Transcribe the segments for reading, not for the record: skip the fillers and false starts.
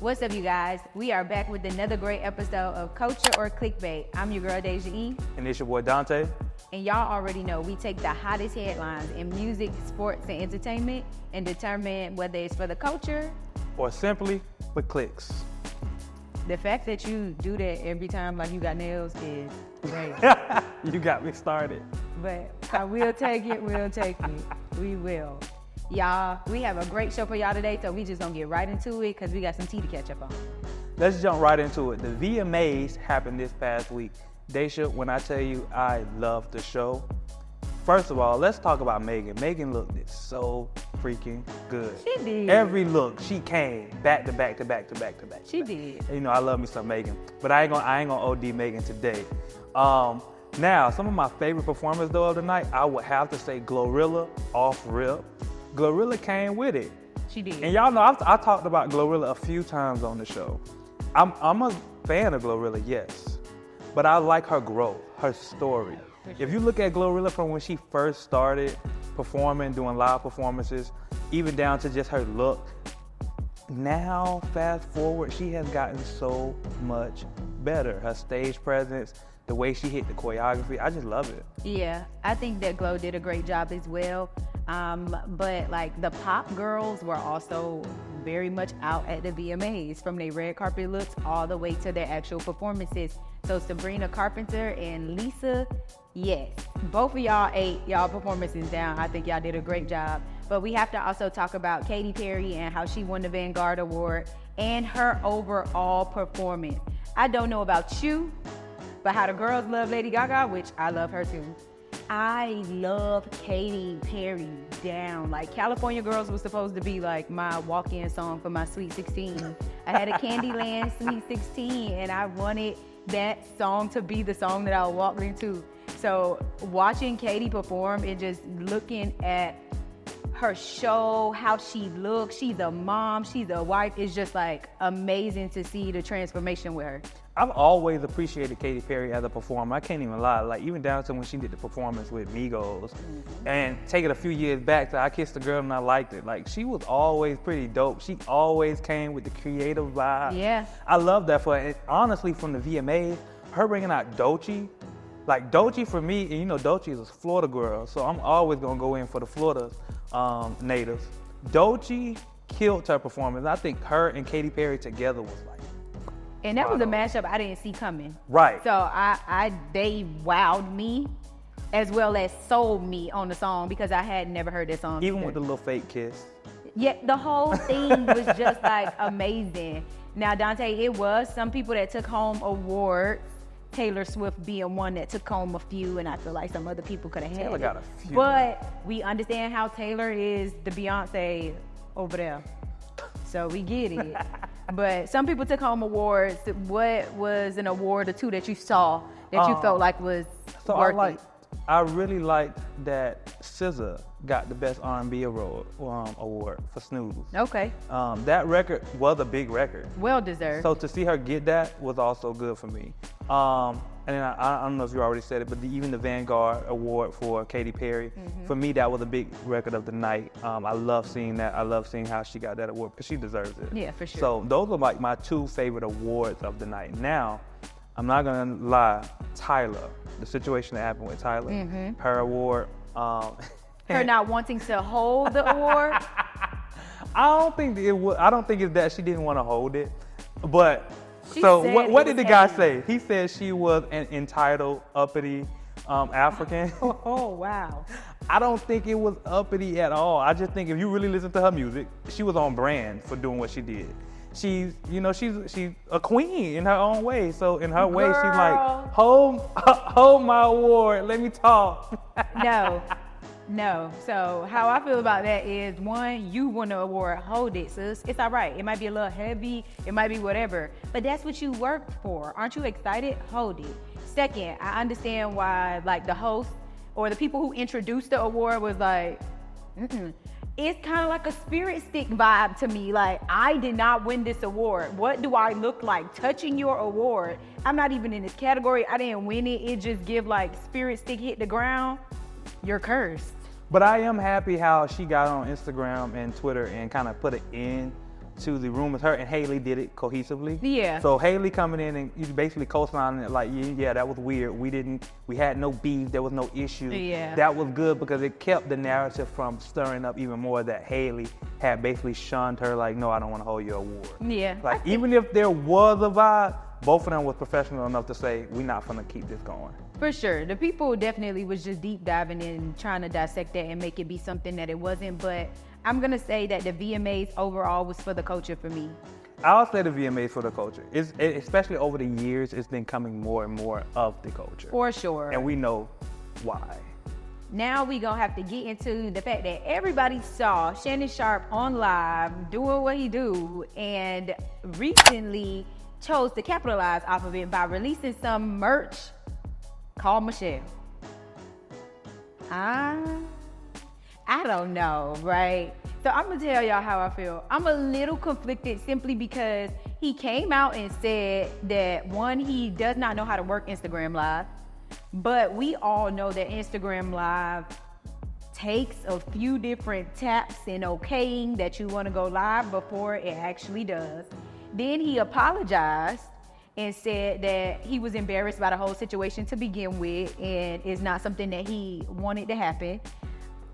What's up, you guys? We are back with another great episode of Culture or Clickbait. I'm your girl, Daysha E. And it's your boy, Dante. And y'all already know we take the hottest headlines in music, sports, and entertainment and determine whether it's for the culture or simply for clicks. The fact that you do that every time like you got nails is great. You got me started. But I will take it, we will. Y'all, we have a great show for y'all today, so we just gonna get right into it because we got some tea to catch up on. Let's jump right into it. The VMAs happened this past week. Daysha, when I tell you I love the show, first of all, let's talk about Megan. Megan looked so freaking good. She did. Every look, she came back to back. She did. You know, I love me some Megan, but I ain't gonna OD Megan today. Now, some of my favorite performers though of the night, I would have to say Glorilla off rip. Glorilla came with it. She did. And y'all know I talked about Glorilla a few times on the show. I'm a fan of Glorilla, yes, but I like her growth, her story. If you look at Glorilla from when she first started performing, doing live performances, even down to just her look, now fast forward, she has gotten so much better. Her stage presence, the way she hit the choreography, I just love it. Yeah, I think that Glo did a great job as well. But like the pop girls were also very much out at the VMAs, from their red carpet looks all the way to their actual performances. So Sabrina Carpenter and Lisa, yes, both of y'all ate y'all performances down. I think y'all did a great job. But we have to also talk about Katy Perry and how she won the Vanguard Award and her overall performance. I don't know about you, but how the girls love Lady Gaga, which I love her too. I love Katy Perry down. Like California Girls was supposed to be like my walk-in song for my Sweet 16. I had a Candyland Sweet 16 and I wanted that song to be the song that I walked into. So watching Katy perform and just looking at her show, how she looks, she's a mom, she's a wife, it's just like amazing to see the transformation with her. I've always appreciated Katy Perry as a performer. I can't even lie. Like even down to when she did the performance with Migos, and take it a few years back to I Kissed a Girl and I Liked It. Like she was always pretty dope. She always came with the creative vibe. Yeah. I love that for her. And honestly, from the VMAs, her bringing out Doechii. Like Doechii for me, and you know Doechii is a Florida girl, so I'm always gonna go in for the Florida natives. Doechii killed her performance. I think her and Katy Perry together was like. And that was a mashup I didn't see coming. Right. So they wowed me as well as sold me on the song because I had never heard that song. Even either. with the little fake kiss. Yeah, the whole thing was just like amazing. Now, Dante, it was some people that took home awards. Taylor Swift being one that took home a few, and I feel like some other people could have had Taylor it. got a few. But we understand how Taylor is the Beyonce over there. So we get it. But some people took home awards. What was an award or two that you saw that you felt like was worth it? I really liked that SZA got the Best R&B award for Snooze. Okay. That record was a big record. Well deserved. So to see her get that was also good for me. And then I don't know if you already said it, but even the Vanguard Award for Katy Perry, for me, that was a big record of the night. I love seeing that. I love seeing how she got that award because she deserves it. Yeah, for sure. So those are like my two favorite awards of the night. Now, I'm not gonna lie, Tyler, the situation that happened with Tyler, her award. Her not wanting to hold the award? I don't think it's that she didn't want to hold it, but. She So said what did the guy heavy. say? He said she was an entitled, uppity African. Oh, wow. I don't think it was uppity at all. I just think if you really listen to her music, she was on brand for doing what she did. She's a queen in her own way. So in her way, she's like, hold my award, let me talk. No. So how I feel about that is, one, you won the award, hold it, sis. It's all right. It might be a little heavy, it might be whatever, but that's what you worked for. Aren't you excited? Hold it. Second, I understand why like the host or the people who introduced the award was like, It's kind of like a spirit stick vibe to me. Like, I did not win this award. What do I look like touching your award? I'm not even in this category. I didn't win it. It just give like spirit stick hit the ground. You're cursed. But I am happy how she got on Instagram and Twitter and kind of put an end to the rumors. Her and Haley did it cohesively. Yeah. So Haley coming in and you basically co-signing it like, yeah, that was weird. We had no beef. There was no issue. Yeah. That was good because it kept the narrative from stirring up even more that Haley had basically shunned her like, no, I don't want to hold your award. Yeah. Like, even if there was a vibe, both of them was professional enough to say, we're not going to keep this going. For sure. The people definitely was just deep diving in, trying to dissect that and make it be something that it wasn't. But I'm going to say that the VMAs overall was for the culture for me. I'll say the VMAs for the culture. Especially over the years, it's been coming more and more of the culture. For sure. And we know why. Now we going to have to get into the fact that everybody saw Shannon Sharpe on live doing what he do and recently chose to capitalize off of it by releasing some merch called Michelle. I don't know, right? So I'm gonna tell y'all how I feel. I'm a little conflicted simply because he came out and said that one, he does not know how to work Instagram Live, but we all know that Instagram Live takes a few different taps and okaying that you wanna go live before it actually does. Then he apologized and said that he was embarrassed by the whole situation to begin with and it's not something that he wanted to happen.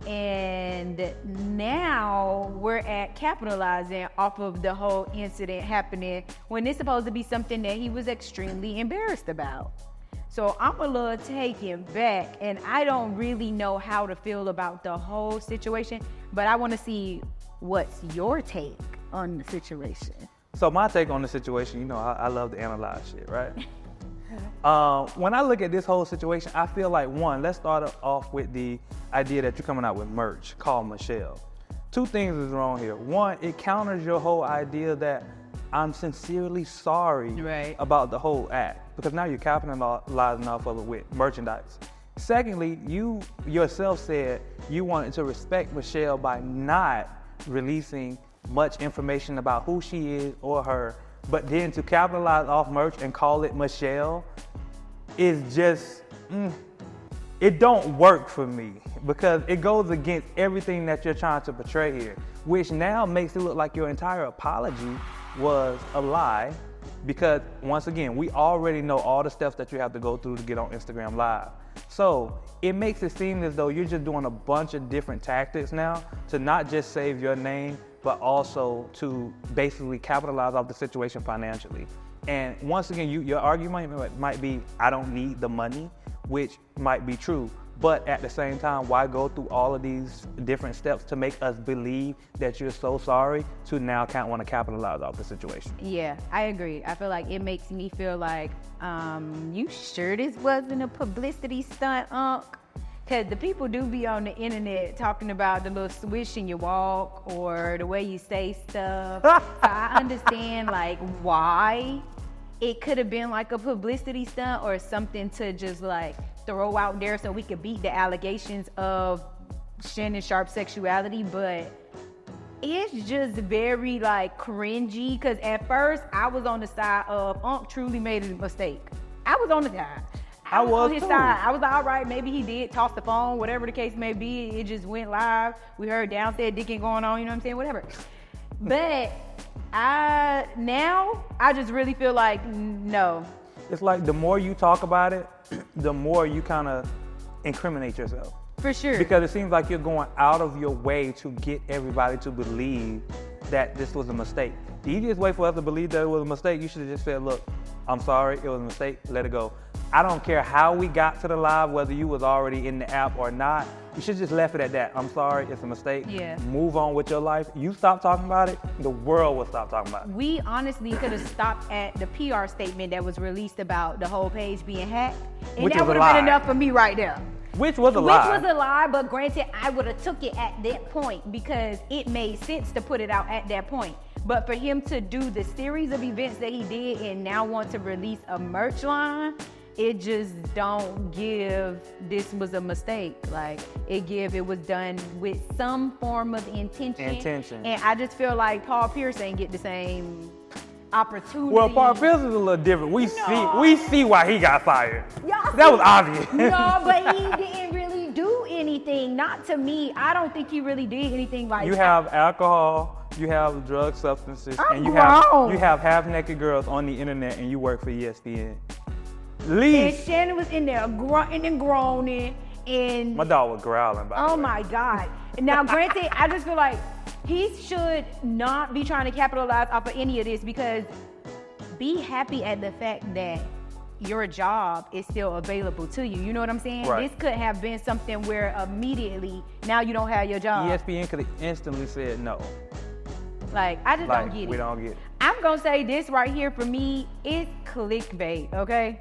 And now we're at capitalizing off of the whole incident happening when it's supposed to be something that he was extremely embarrassed about. So I'm a little taken back and I don't really know how to feel about the whole situation, but I want to see what's your take on the situation. So my take on the situation, you know, I love to analyze shit, right? When I look at this whole situation, I feel like, one, let's start off with the idea that you're coming out with merch called Michelle. Two things is wrong here. One, it counters your whole idea that I'm sincerely sorry about the whole act, because now you're capitalizing off of it with merchandise. Secondly, you yourself said you wanted to respect Michelle by not releasing much information about who she is or her, but then to capitalize off merch and call it Michelle is just, it don't work for me because it goes against everything that you're trying to portray here, which now makes it look like your entire apology was a lie because, once again, we already know all the steps that you have to go through to get on Instagram Live. So it makes it seem as though you're just doing a bunch of different tactics now to not just save your name, but also to basically capitalize off the situation financially. And once again, your argument might be, I don't need the money, which might be true. But at the same time, why go through all of these different steps to make us believe that you're so sorry to now want to capitalize off the situation? Yeah, I agree. I feel like it makes me feel like, you sure this wasn't a publicity stunt, Unc? Because the people do be on the internet talking about the little swish in your walk or the way you say stuff. So I understand like why it could have been like a publicity stunt or something to just like throw out there so we could beat the allegations of Shannon Sharpe's sexuality, but it's just very like cringy because at first I was on the side of Unc truly made a mistake. I was on the side. I was on his side. I was like, all right, maybe he did toss the phone, whatever the case may be. It just went live. We heard downstairs dicking going on, you know what I'm saying? Whatever. But I just really feel like, no. It's like the more you talk about it, the more you kind of incriminate yourself. For sure. Because it seems like you're going out of your way to get everybody to believe that this was a mistake. The easiest way for us to believe that it was a mistake, you should have just said, look, I'm sorry, it was a mistake, let it go. I don't care how we got to the live, whether you was already in the app or not. You should just left it at that. I'm sorry, it's a mistake. Yeah. Move on with your life. You stop talking about it, the world will stop talking about it. We honestly could have stopped at the PR statement that was released about the whole page being hacked. And Which that would have been enough for me right there. Which was a lie. Which was a lie, but granted, I would have took it at that point because it made sense to put it out at that point. But for him to do the series of events that he did and now want to release a merch line, it just don't give this was a mistake. Like it was done with some form of intention. And I just feel like Paul Pierce ain't get the same opportunity. Well, Paul Pierce is a little different. We see why he got fired. That was obvious. No, but he didn't really do anything. Not to me. I don't think he really did anything like You have alcohol you have drug substances, I'm and you grown. have half-naked girls on the internet, and you work for ESPN. And Leave. Shannon was in there grunting and groaning, and My dog was growling. By the oh way. my God. Now, granted, I just feel like he should not be trying to capitalize off of any of this, because be happy at the fact that your job is still available to you. You know what I'm saying? Right. This could have been something where immediately now you don't have your job. ESPN could have instantly said no. Like, I just Like, don't get it. we don't get it. I'm going to say this right here for me is clickbait, okay?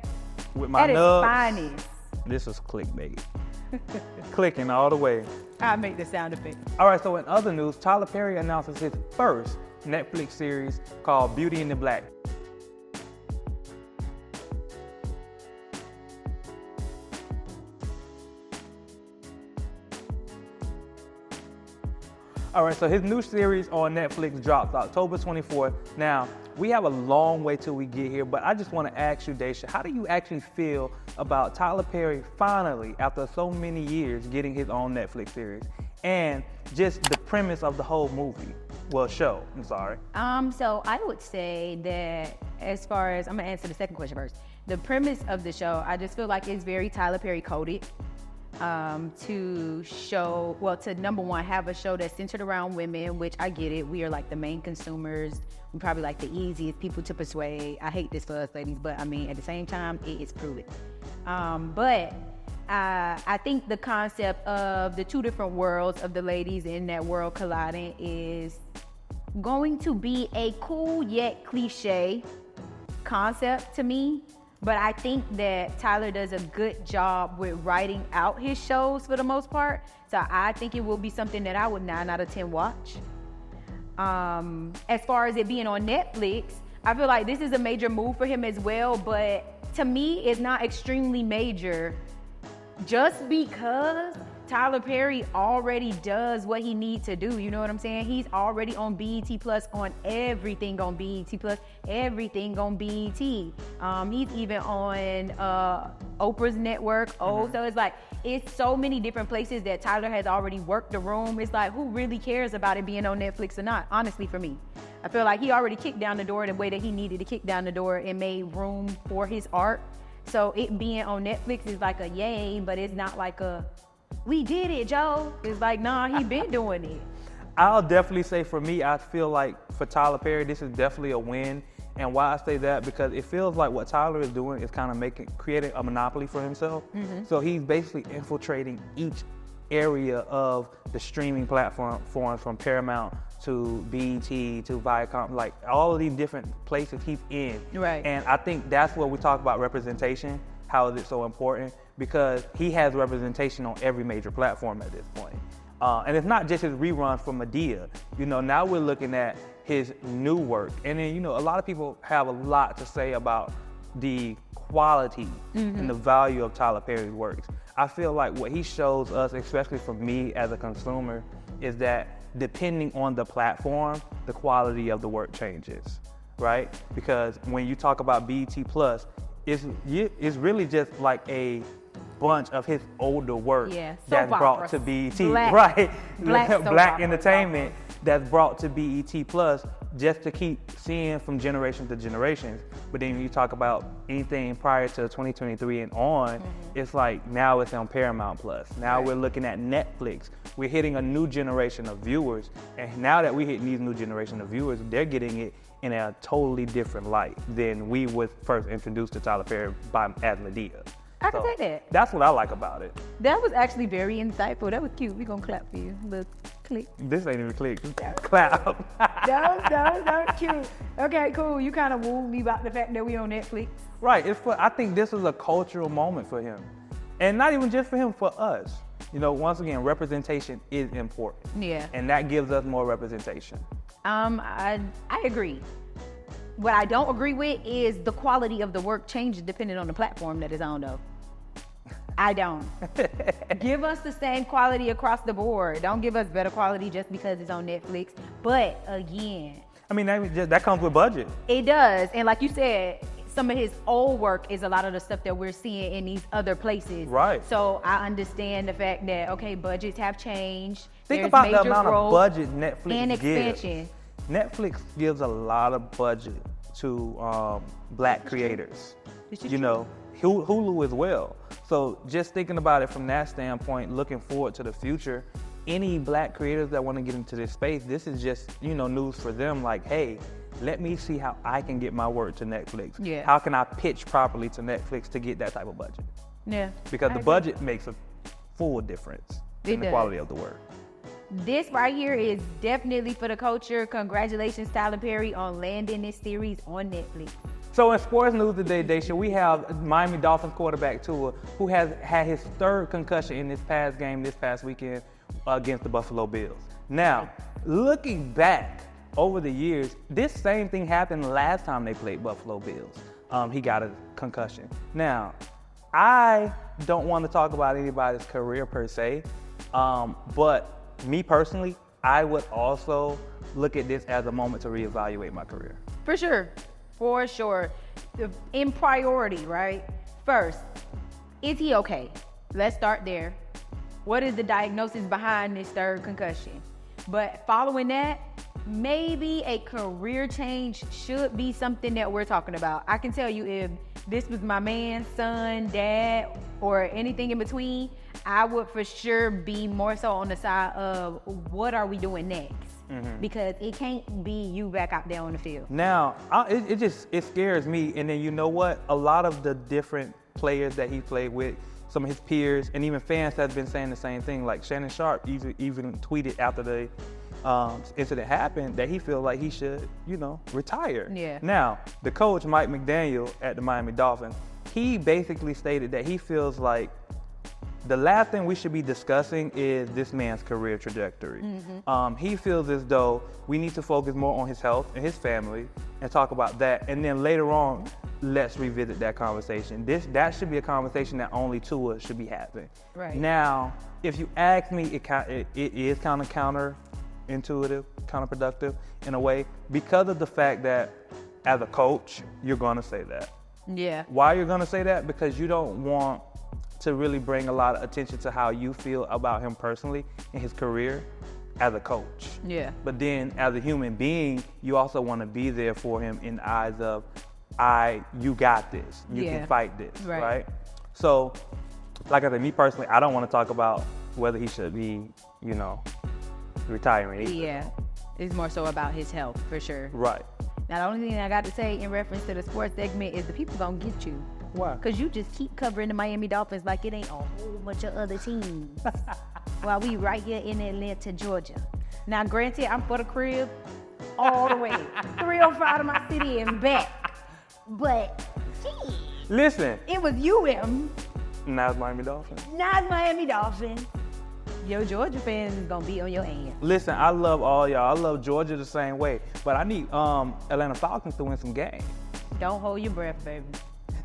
With my That is nubs, finest. this is clickbait. Clicking all the way. I'll make the sound effect. All right, so in other news, Tyler Perry announces his first Netflix series called Beauty in the Black. All right, so his new series on Netflix drops October 24th. Now, we have a long way till we get here, but I just want to ask you, Daysha, how do you actually feel about Tyler Perry finally, after so many years, getting his own Netflix series? And just the premise of the whole movie, well, show, I'm sorry. So I would say that as far as, I'm gonna answer the second question first. The premise of the show, I just feel like it's very Tyler Perry coded. To show, well, to number one, have a show that's centered around women, which I get it. We are like the main consumers. We probably like the easiest people to persuade. I hate this for us ladies, but I mean, at the same time, it is proven. But I think the concept of the two different worlds of the ladies in that world colliding is going to be a cool yet cliche concept to me. But I think that Tyler does a good job with writing out his shows for the most part. So I think it will be something that I would 9 out of 10 watch. As far as it being on Netflix, I feel like this is a major move for him as well. But to me, it's not extremely major just because Tyler Perry already does what he needs to do. You know what I'm saying? He's already on BET Plus, on everything on BET Plus, everything on BET. He's even on Oprah's network. So it's like, it's so many different places that Tyler has already worked the room. It's like, who really cares about it being on Netflix or not? Honestly, for me, I feel like he already kicked down the door the way that he needed to kick down the door and made room for his art. So it being on Netflix is like a yay, but it's not like a, we did it, Joe. It's like, nah, he been doing it. I'll definitely say for me, I feel like for Tyler Perry, this is definitely a win. And why I say that, because it feels like what Tyler is doing is kind of creating a monopoly for himself. So he's basically infiltrating each area of the streaming platforms, from Paramount to BET to Viacom, like all of these different places he's in. Right. And I think that's what we talk about representation. How is it so important? Because he has representation on every major platform at this point. And it's not just his rerun for Medea. You know, now we're looking at his new work. And then, you know, a lot of people have a lot to say about the quality and the value of Tyler Perry's works. I feel like what he shows us, especially for me as a consumer, is that depending on the platform, the quality of the work changes, right? Because when you talk about BET Plus, it's really just like a bunch of his older work that's brought to BET, right? Black entertainment that's brought to BET Plus just to keep seeing from generation to generations. But then when you talk about anything prior to 2023 and on, it's like now it's on Paramount Plus. Now we're looking at Netflix. We're hitting a new generation of viewers. And now that we're hitting these new generation of viewers, they're getting it in a totally different light than we were first introduced to Tyler Perry as Medea. I can say that. That's what I like about it. That was actually very insightful. That was cute. We're going to clap for you. Look, click. This ain't even click. Clap. That was cute. Okay, cool. You kind of wooed me about the fact that we on Netflix. Right. I think this is a cultural moment for him. And not even just for him, for us. You know, once again, representation is important. Yeah. And that gives us more representation. I agree. What I don't agree with is the quality of the work changes depending on the platform that it's on, though. I don't. Give us the same quality across the board. Don't give us better quality just because it's on Netflix. But again, I mean, that comes with budget. It does. And like you said, some of his old work is a lot of the stuff that we're seeing in these other places. Right. So I understand the fact that, okay, budgets have changed. Think There's about the major amount of growth budget Netflix and gives. expansion. Netflix gives a lot of budget to black creators. You know, Hulu as well. So just thinking about it from that standpoint, looking forward to the future, any black creators that want to get into this space, this is just, you know, news for them. Like, hey, let me see how I can get my work to Netflix. Yeah. How can I pitch properly to Netflix to get that type of budget? Yeah. Because the budget makes a full difference in the quality of the work. This right here is definitely for the culture. Congratulations, Tyler Perry, on landing this series on Netflix. So in sports news today, Daysha, we have Miami Dolphins quarterback Tua, who has had his third concussion in this past weekend against the Buffalo Bills. Now, looking back over the years, this same thing happened last time they played Buffalo Bills. He got a concussion. Now, I don't want to talk about anybody's career per se, but me personally, I would also look at this as a moment to reevaluate my career. For sure. For sure. In priority, right? First, is he okay? Let's start there. What is the diagnosis behind this third concussion? But following that, maybe a career change should be something that we're talking about. I can tell you, if this was my man, son, dad, or anything in between, I would for sure be more so on the side of what are we doing next? Because it can't be you back out there on the field. Now, it scares me. And then you know what? A lot of the different players that he played with, some of his peers, and even fans have been saying the same thing. Like Shannon Sharpe even tweeted after the incident happened that he feels like he should, you know, retire. Yeah. Now, the coach, Mike McDaniel at the Miami Dolphins, he basically stated that he feels like the last thing we should be discussing is this man's career trajectory. He feels as though we need to focus more on his health and his family and talk about that. And then later on, let's revisit that conversation. That should be a conversation that only Tua should be having. Right. Now, if you ask me, it is kind of counterintuitive, counterproductive in a way, because of the fact that as a coach, you're going to say that. Yeah. Why you're going to say that? Because you don't want to really bring a lot of attention to how you feel about him personally in his career as a coach. Yeah. But then as a human being, you also want to be there for him in the eyes of, you got this. You can fight this, right? So, like I said, me personally, I don't want to talk about whether he should be, you know, retiring either. Yeah. It's more so about his health, for sure. Right. Now, the only thing I got to say in reference to the sports segment is the people gonna get you. Why? Because you just keep covering the Miami Dolphins like it ain't a whole bunch of other teams. While we right here in Atlanta, Georgia. Now, granted, I'm for the crib all the way. 305 to my city and back. But, gee, Listen. it was UM. Now it's Miami Dolphins. Not Miami Dolphins. Your Georgia fans is gonna be on your ass. Listen, I love all y'all. I love Georgia the same way. But I need Atlanta Falcons to win some games. Don't hold your breath, baby.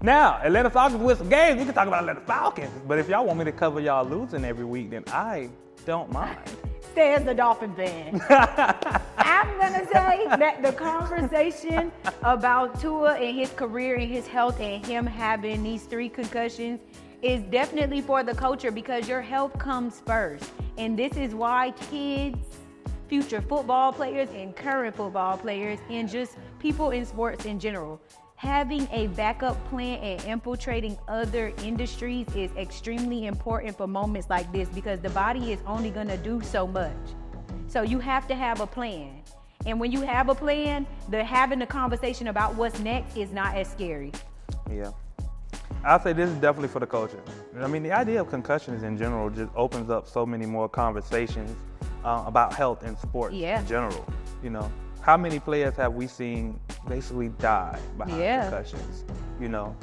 Now, Atlanta Falcons win some games, we can talk about Atlanta Falcons. But if y'all want me to cover y'all losing every week, then I don't mind. Stay as the Dolphin fan. I'm gonna say that the conversation about Tua and his career and his health and him having these 3 concussions is definitely for the culture, because your health comes first. And this is why kids, future football players and current football players, and just people in sports in general, having a backup plan and infiltrating other industries is extremely important for moments like this, because the body is only going to do so much. So you have to have a plan. And when you have a plan, having the conversation about what's next is not as scary. Yeah. I'll say this is definitely for the culture. I mean, the idea of concussions in general just opens up so many more conversations about health and sports in general. You know, how many players have we seen basically die behind concussions? You know,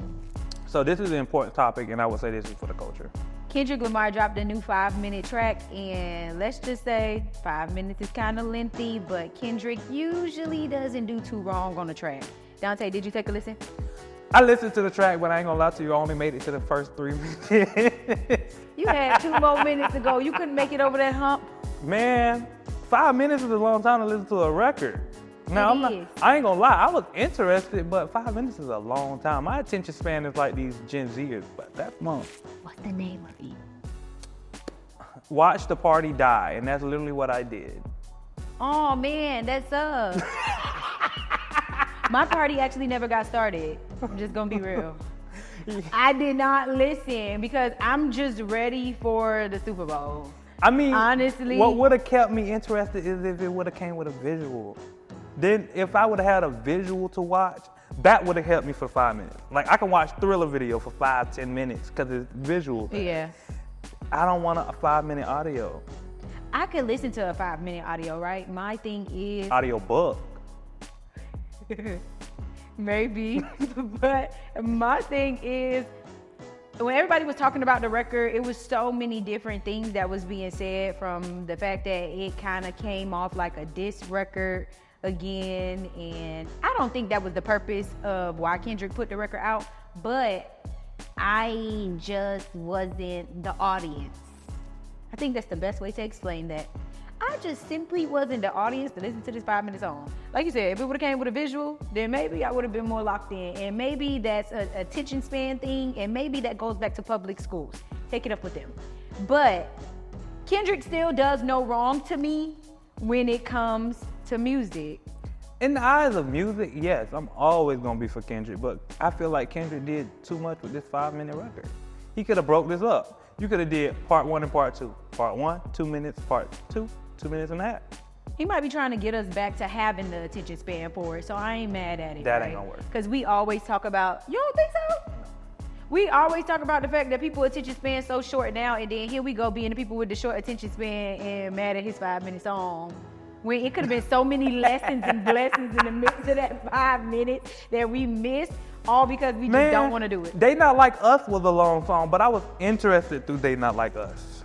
so this is an important topic, and I would say this is for the culture. Kendrick Lamar dropped a new 5-minute track, and let's just say 5 minutes is kind of lengthy, but Kendrick usually doesn't do too wrong on the track. Dante, did you take a listen? I listened to the track, but I ain't gonna lie to you, I only made it to the first 3 minutes. You had 2 more minutes to go. You couldn't make it over that hump. Man, 5 minutes is a long time to listen to a record. Now, I ain't gonna lie, I was interested, but 5 minutes is a long time. My attention span is like these Gen Zers, but that's long. What's the name of it? Watch the Party Die, and that's literally what I did. Oh man, that sucks. My party actually never got started. I'm just gonna be real. I did not listen because I'm just ready for the Super Bowl. I mean, honestly, what would have kept me interested is if it would have came with a visual. Then if I would have had a visual to watch, that would have helped me for 5 minutes. Like I can watch Thriller video for 5-10 minutes because it's visual. Yeah. I don't want a 5-minute audio. I could listen to a 5-minute audio, right? My thing is Audio book. maybe, but my thing is when everybody was talking about the record, it was so many different things that was being said, from the fact that it kind of came off like a diss record again, and I don't think that was the purpose of why Kendrick put the record out, but I just wasn't the audience. I think that's the best way to explain that. I just simply wasn't the audience to listen to this 5-minute song. Like you said, if it would have came with a visual, then maybe I would have been more locked in. And maybe that's an attention span thing, and maybe that goes back to public schools. Take it up with them. But Kendrick still does no wrong to me when it comes to music. In the eyes of music, yes, I'm always gonna be for Kendrick, but I feel like Kendrick did too much with this 5-minute record. He could have broke this up. You could have did part 1 and part 2. Part 1, 2 minutes, part 2, 2 minutes and a half. He might be trying to get us back to having the attention span for it, so I ain't mad at it. That right? ain't gonna work. Because we always talk about, you don't think so? We always talk about the fact that people's attention span so short now, and then here we go being the people with the short attention span and mad at his 5-minute song. When it could have been so many lessons and blessings in the midst of that 5 minutes that we missed, all because we just don't want to do it. They Not Like Us was a long song, but I was interested through They Not Like Us.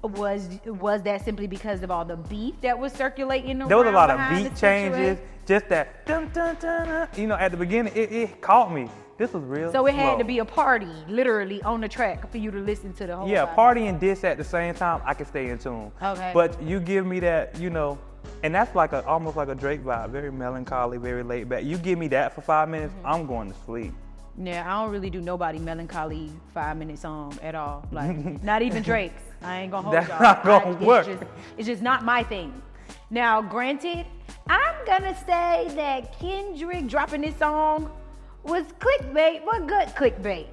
Was that simply because of all the beef that was circulating around? There was a lot of behind beat the changes, situation? just that dun, dun, dun, dun. You know, at the beginning, it caught me. This was real So it had slow. to be a party, literally, on the track for you to listen to the whole Yeah, 5 party and diss at the same time, I can stay in tune. Okay. But you give me that, you know, and that's like almost like a Drake vibe, very melancholy, very laid back. You give me that for 5 minutes, I'm going to sleep. Yeah, I don't really do nobody melancholy 5-minute song at all. Like, not even Drake's. I ain't gonna hold That's y'all. not gonna work. It's just not my thing. Now, granted, I'm gonna say that Kendrick dropping this song was clickbait, but good clickbait.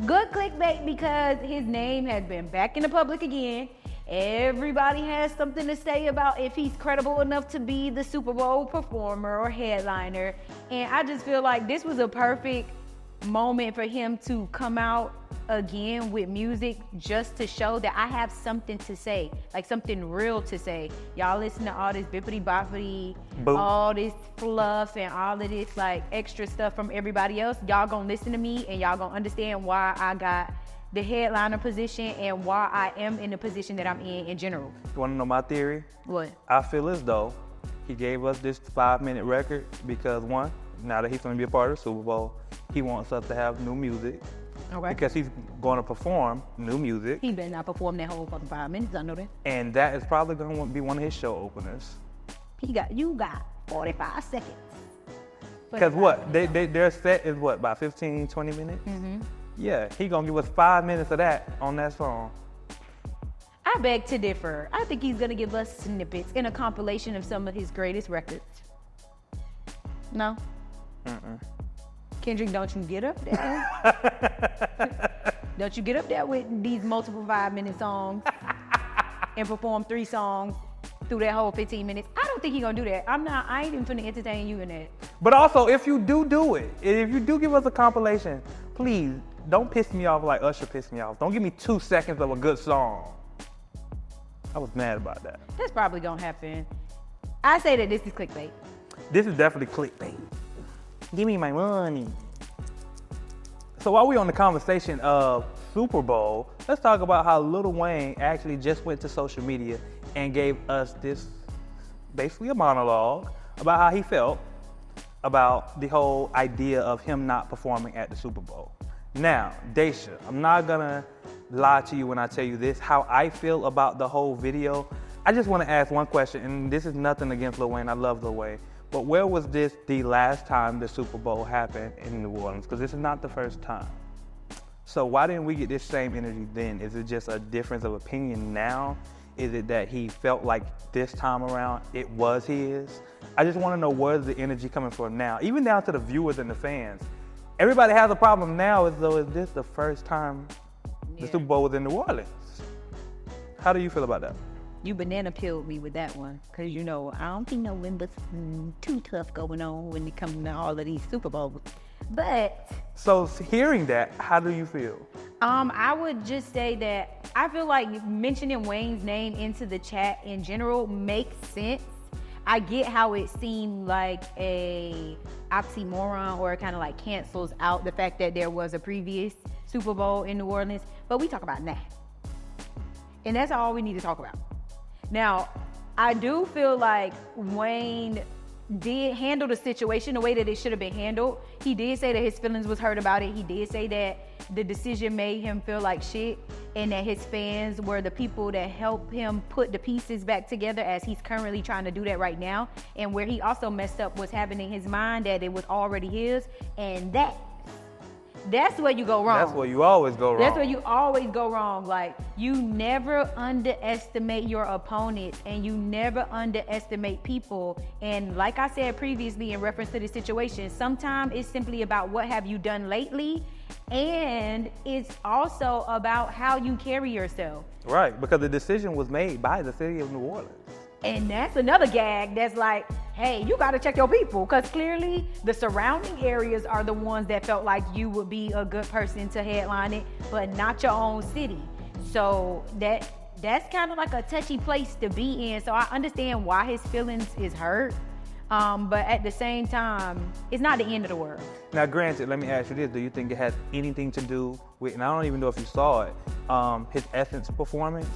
Good clickbait because his name has been back in the public again. Everybody has something to say about if he's credible enough to be the Super Bowl performer or headliner. And I just feel like this was a perfect moment for him to come out again with music just to show that I have something to say, like something real to say. Y'all listen to all this bippity boppity, all this fluff and all of this like extra stuff from everybody else. Y'all gonna listen to me and y'all gonna understand why I got the headliner position and why I am in the position that I'm in general. You wanna know my theory? What? I feel as though he gave us this 5-minute record because one, now that he's gonna be a part of the Super Bowl, he wants us to have new music. Okay. Because he's gonna perform new music. He better not perform that whole fucking 5 minutes, I know that. And that is probably gonna be one of his show openers. You got 45 seconds. Because what? Their set is what, about 15, 20 minutes? Mm-hmm. Yeah, he gonna give us 5 minutes of that on that song. I beg to differ. I think he's gonna give us snippets in a compilation of some of his greatest records. No? Kendrick, don't you get up there. Don't you get up there with these multiple 5-minute songs and perform 3 songs through that whole 15 minutes. I don't think he's gonna do that. I ain't even finna entertain you in that. But also, if you do it, if you do give us a compilation, please don't piss me off like Usher pissed me off. Don't give me 2 seconds of a good song. I was mad about that. That's probably gonna happen. I say that this is clickbait. This is definitely clickbait. Give me my money. So while we're on the conversation of Super Bowl, let's talk about how Lil Wayne actually just went to social media and gave us this, basically a monologue about how he felt about the whole idea of him not performing at the Super Bowl. Now, Daysha, I'm not gonna lie to you when I tell you this, how I feel about the whole video. I just wanna ask one question, and this is nothing against Lil Wayne, I love Lil Wayne. But where was this the last time the Super Bowl happened in New Orleans? Because this is not the first time. So why didn't we get this same energy then? Is it just a difference of opinion now? Is it that he felt like this time around it was his? I just want to know where's the energy coming from now, even down to the viewers and the fans. Everybody has a problem now as though is this the first time the Super Bowl was in New Orleans? How do you feel about that? You banana peeled me with that one, because I don't think November's too tough going on when it comes to all of these Super Bowls. But so hearing that, how do you feel? I would just say that I feel like mentioning Wayne's name into the chat in general makes sense. I get how it seemed like a oxymoron, or it kind of like cancels out the fact that there was a previous Super Bowl in New Orleans, but we talk about that. And that's all we need to talk about. Now, I do feel like Wayne did handle the situation the way that it should have been handled. He did say that his feelings was hurt about it. He did say that the decision made him feel like shit, and that his fans were the people that helped him put the pieces back together, as he's currently trying to do that right now. And where he also messed up was having in his mind that it was already his, and that's where you go wrong. That's where you always go wrong. That's where you always go wrong. Like, you never underestimate your opponents, and you never underestimate people. And like I said previously in reference to this situation, sometimes it's simply about what have you done lately, and it's also about how you carry yourself. Right, because the decision was made by the city of New Orleans. And that's another gag that's like, hey, you got to check your people, because clearly the surrounding areas are the ones that felt like you would be a good person to headline it, but not your own city. So that's kind of like a touchy place to be in. So I understand why his feelings is hurt, but at the same time, it's not the end of the world. Now, granted, let me ask you this. Do you think it has anything to do with, and I don't even know if you saw it, his Essence performance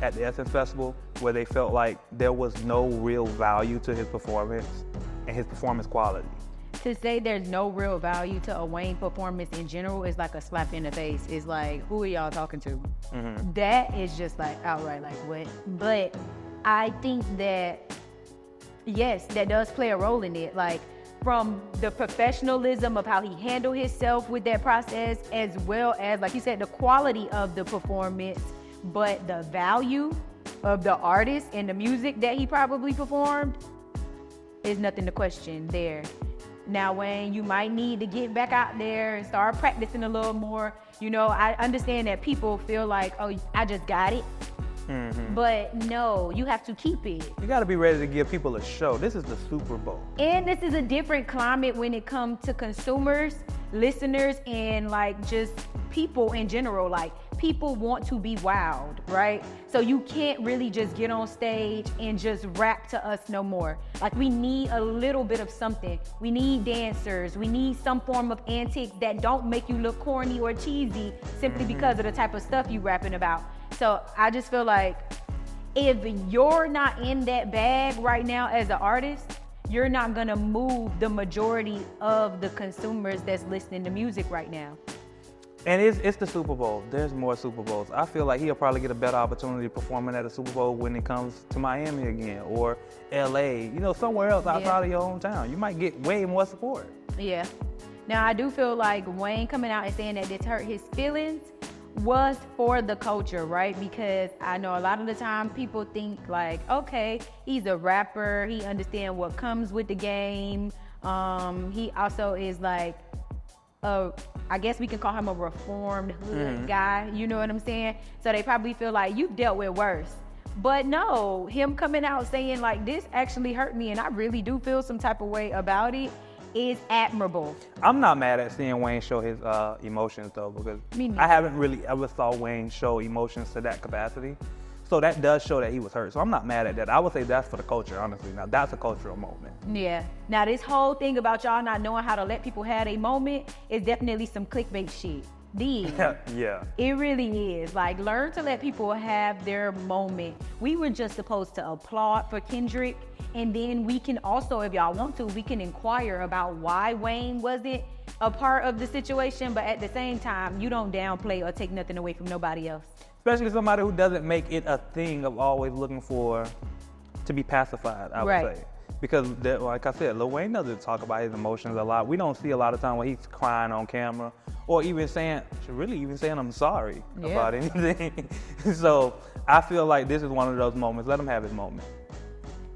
at the Essence Festival, where they felt like there was no real value to his performance and his performance quality? To say there's no real value to a Wayne performance in general is like a slap in the face. It's like, who are y'all talking to? Mm-hmm. That is just like outright like, what? But I think that, yes, that does play a role in it. Like, from the professionalism of how he handled himself with that process, as well as, like you said, the quality of the performance, but the value of the artist and the music that he probably performed is nothing to question there. Now, Wayne, you might need to get back out there and start practicing a little more. I understand that people feel like, oh, I just got it. Mm-hmm. But no, you have to keep it. You got to be ready to give people a show. This is the Super Bowl. And this is a different climate when it comes to consumers, listeners, and like just people in general. Like, people want to be wowed, right? So you can't really just get on stage and just rap to us no more. Like, we need a little bit of something. We need dancers. We need some form of antics that don't make you look corny or cheesy simply because of the type of stuff you rapping about. So I just feel like if you're not in that bag right now as an artist, you're not gonna move the majority of the consumers that's listening to music right now. And it's the Super Bowl. There's more Super Bowls. I feel like he'll probably get a better opportunity performing at a Super Bowl when it comes to Miami again, or LA, somewhere else outside of your hometown. You might get way more support. Yeah. Now, I do feel like Wayne coming out and saying that this hurt his feelings was for the culture, right? Because I know a lot of the time people think like, okay, he's a rapper, he understands what comes with the game. He also is like, I guess we can call him a reformed hood guy, you know what I'm saying? So they probably feel like you've dealt with worse. But no, him coming out saying like, this actually hurt me and I really do feel some type of way about it, is admirable. I'm not mad at seeing Wayne show his emotions though, because I haven't really ever saw Wayne show emotions to that capacity. So that does show that he was hurt. So I'm not mad at that. I would say that's for the culture, honestly. Now, that's a cultural moment. Yeah. Now, this whole thing about y'all not knowing how to let people have a moment is definitely some clickbait shit. Yeah. It really is. Like, learn to let people have their moment. We were just supposed to applaud for Kendrick. And then we can also, if y'all want to, we can inquire about why Wayne wasn't a part of the situation. But at the same time, you don't downplay or take nothing away from nobody else. Especially somebody who doesn't make it a thing of always looking for to be pacified, I would say. Because, like I said, Lil Wayne doesn't talk about his emotions a lot. We don't see a lot of time when he's crying on camera or even saying I'm sorry about anything. So I feel like this is one of those moments. Let him have his moment.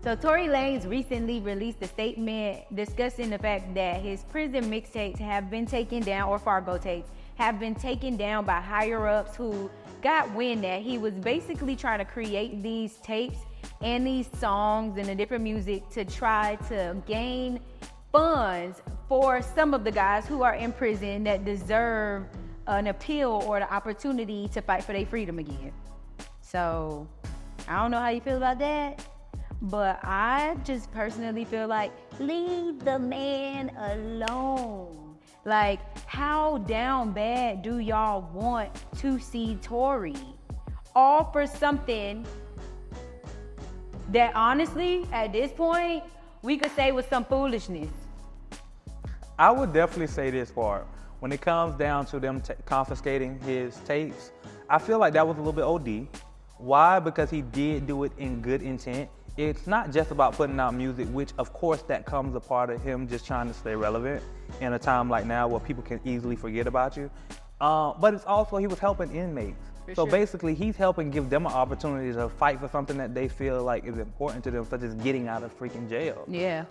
So Tory Lanez recently released a statement discussing the fact that his prison mixtapes have been taken down, or Fargo tapes, have been taken down by higher-ups who got wind that he was basically trying to create these tapes and these songs and the different music to try to gain funds for some of the guys who are in prison that deserve an appeal or the opportunity to fight for their freedom again. So I don't know how you feel about that, but I just personally feel like leave the man alone. Like, how down bad do y'all want to see Tory? All for something that honestly, at this point, we could say was some foolishness. I would definitely say this part. When it comes down to them confiscating his tapes, I feel like that was a little bit OD. Why? Because he did do it in good intent. It's not just about putting out music, which of course that comes a part of him just trying to stay relevant in a time like now where people can easily forget about you. But it's also he was helping inmates. So basically he's helping give them an opportunity to fight for something that they feel like is important to them, such as getting out of freaking jail. Yeah.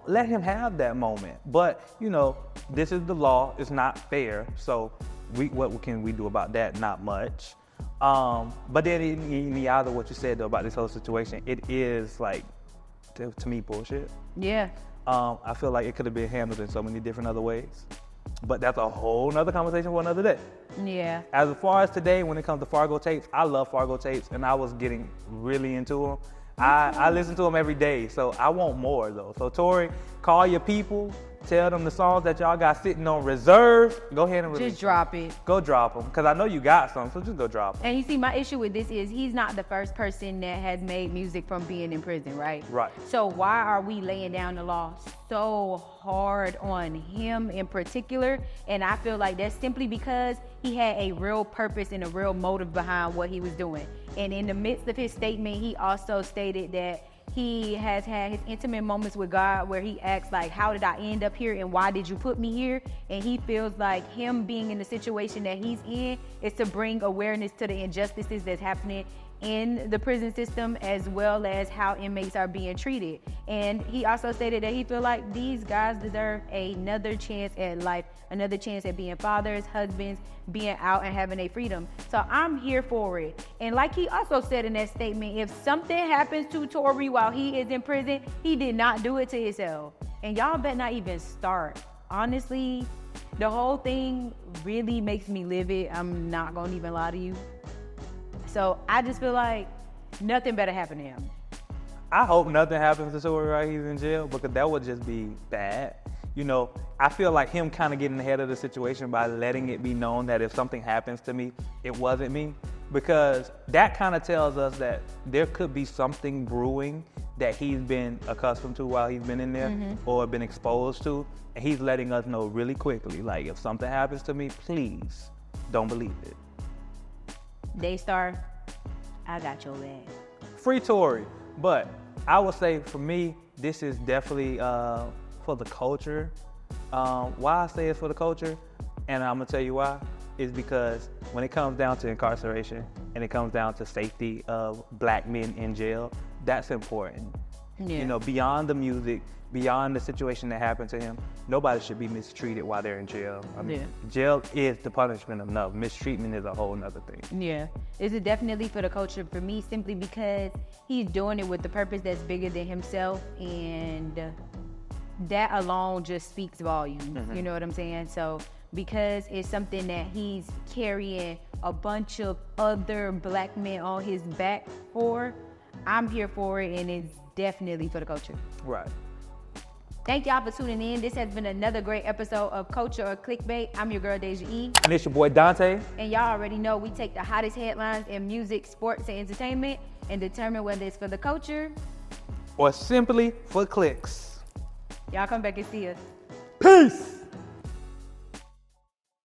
Let him have that moment. But, you know, this is the law. It's not fair. So what can we do about that? Not much. But then in the other what you said though about this whole situation, it is like, to me, bullshit. Yeah. I feel like it could have been handled in so many different other ways. But that's a whole nother conversation for another day. Yeah. As far as today, when it comes to Fargo tapes, I love Fargo tapes, and I was getting really into them. I listen to them every day, so I want more though. So Tory, call your people, tell them the songs that y'all got sitting on reserve. Go ahead and release Just drop it. Go drop them, because I know you got some, so just go drop them. And you see, my issue with this is he's not the first person that has made music from being in prison, right? Right. So why are we laying down the law so hard on him in particular? And I feel like that's simply because he had a real purpose and a real motive behind what he was doing. And in the midst of his statement, he also stated that he has had his intimate moments with God where he asks, like, how did I end up here and why did you put me here? And he feels like him being in the situation that he's in is to bring awareness to the injustices that's happening in the prison system, as well as how inmates are being treated. And he also stated that he feels like these guys deserve another chance at life, another chance at being fathers, husbands, being out and having a freedom. So I'm here for it. And like he also said in that statement, if something happens to Tory while he is in prison, he did not do it to himself. And y'all better not even start. Honestly, the whole thing really makes me livid. I'm not gonna even lie to you. So I just feel like nothing better happen to him. I hope nothing happens to Tory while he's in jail, because that would just be bad. You know, I feel like him kind of getting ahead of the situation by letting it be known that if something happens to me, it wasn't me. Because that kind of tells us that there could be something brewing that he's been accustomed to while he's been in there, or been exposed to. And he's letting us know really quickly, like, if something happens to me, please don't believe it. Daystar, I got your back. Free Tory. But I would say for me, this is definitely for the culture. Why I say it's for the culture, and I'm gonna tell you why, is because when it comes down to incarceration and it comes down to safety of black men in jail, that's important. Yeah. You know, beyond the music, beyond the situation that happened to him, nobody should be mistreated while they're in jail. I mean, jail is the punishment enough. Mistreatment is a whole nother thing. Yeah, this is definitely for the culture for me, simply because he's doing it with the purpose that's bigger than himself, and that alone just speaks volumes. You know what I'm saying? So because it's something that he's carrying a bunch of other black men on his back for, I'm here for it, and it's definitely for the culture. Right. Thank y'all for tuning in. This has been another great episode of Culture or Clickbait. I'm your girl, Daysha E. And it's your boy, Dante. And y'all already know we take the hottest headlines in music, sports, and entertainment and determine whether it's for the culture or simply for clicks. Y'all come back and see us. Peace.